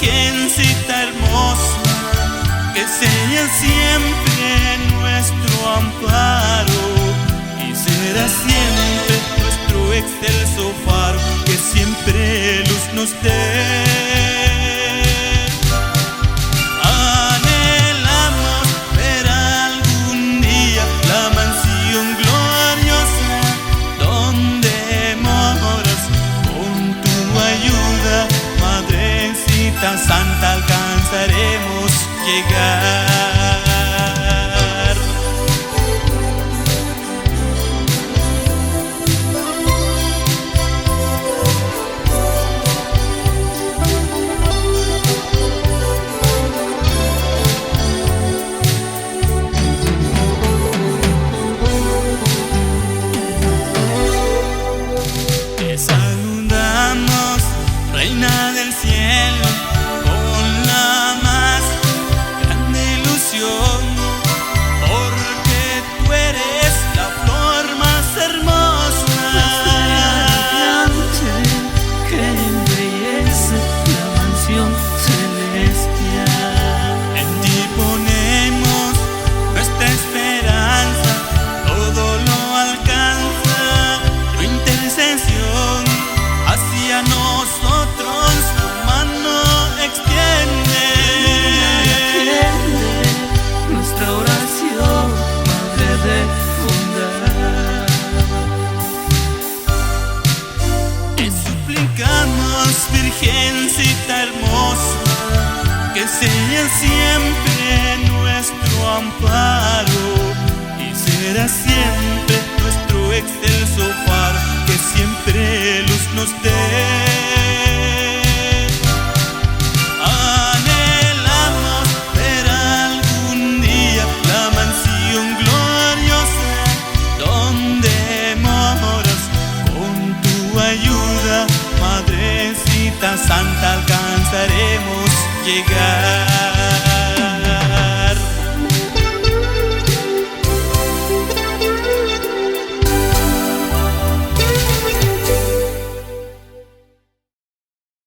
Virgencita hermosa, que sea siempre nuestro amparo y será siempre nuestro excelso faro, que siempre luz nos dé. Anhelamos ver algún día la mansión gloriosa donde moras. Con tu ayuda, Madrecita Santa, alcanzaremos llegar. Te saludamos, Reina del Cielo, con la más grande ilusión, porque tú eres la flor más hermosa, que embellece la mansión celestial. en ti ponemos nuestra esperanza, todo lo alcanza tu intercesión. Hacia nosotros tu mano extiende. Nuestra oración, Madre de bondad. Te suplicamos, Virgencita hermosa, que sea siempre nuestro amparo y será siempre nuestro excelso faro, que siempre luz nos dé. Anhelamos ver algún día la mansión gloriosa donde moras. Con tu ayuda, Madrecita Santa, alcanzaremos llegar.